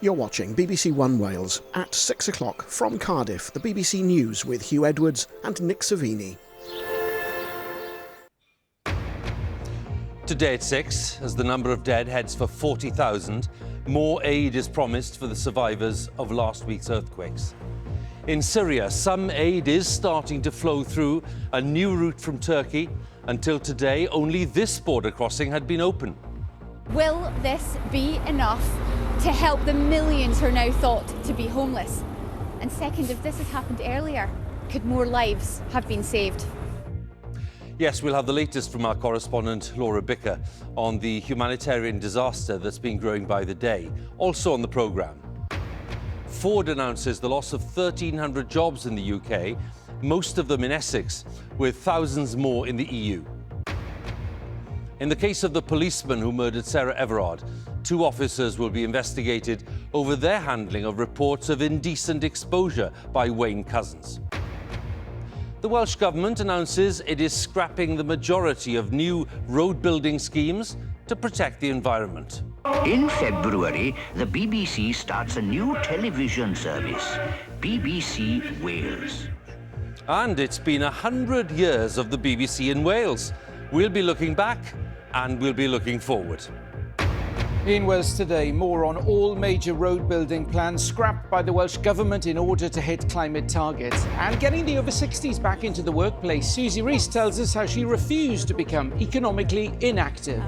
You're watching BBC One Wales at 6 o'clock from Cardiff, the BBC News with Huw Edwards and Nick Savini. Today at 6, as the number of dead heads for 40,000, more aid is promised for the survivors of last week's earthquakes. In Syria, some aid is starting to flow through a new route from Turkey. Until today, only this border crossing had been open. Will this be enough to help the millions who are now thought to be homeless? And second, if this had happened earlier, could more lives have been saved? Yes, we'll have the latest from our correspondent Laura Bicker on the humanitarian disaster that's been growing by the day. Also on the programme, Ford announces the loss of 1,300 jobs in the UK, most of them in Essex, with thousands more in the EU. In the case of the policeman who murdered Sarah Everard, 2 officers will be investigated over their handling of reports of indecent exposure by Wayne Couzens. The Welsh Government announces it is scrapping the majority of new road building schemes to protect the environment. In February, the BBC starts a new television service, BBC Wales. And it's been 100 years of the BBC in Wales. We'll be looking back and we'll be looking forward. In Wales today, more on all major road building plans scrapped by the Welsh Government in order to hit climate targets. And getting the over 60s back into the workplace, Susie Rees tells us how she refused to become economically inactive.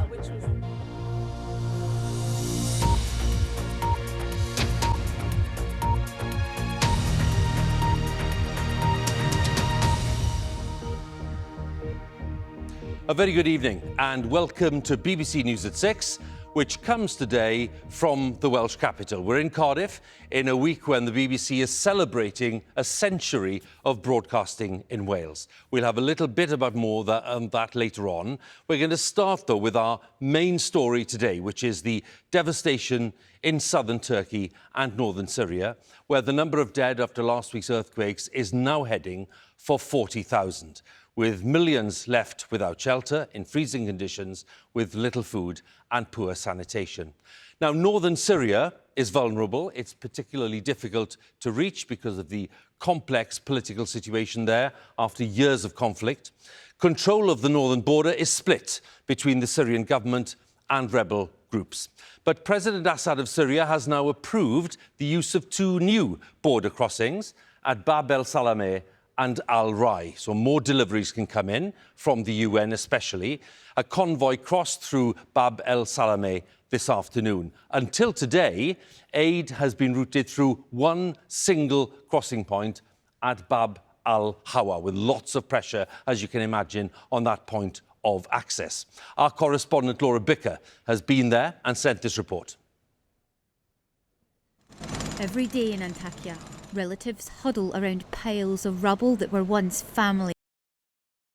A very good evening and welcome to BBC News at 6, which comes today from the Welsh capital. We're in Cardiff in a week when the BBC is celebrating a century of broadcasting in Wales. We'll have a little bit about more on that later on. We're going to start, though, with our main story today, which is the devastation in southern Turkey and northern Syria, where the number of dead after last week's earthquakes is now heading for 40,000. With millions left without shelter, in freezing conditions, with little food and poor sanitation. Now, northern Syria is vulnerable. It's particularly difficult to reach because of the complex political situation there after years of conflict. Control of the northern border is split between the Syrian government and rebel groups. But President Assad of Syria has now approved the use of 2 new border crossings at Bab el-Salameh and Al-Rai, so more deliveries can come in from the UN especially. A convoy crossed through Bab el-Salameh this afternoon. Until today, aid has been routed through one single crossing point at Bab al-Hawa, with lots of pressure, as you can imagine, on that point of access. Our correspondent Laura Bicker has been there and sent this report. Every day in Antakya, relatives huddle around piles of rubble that were once family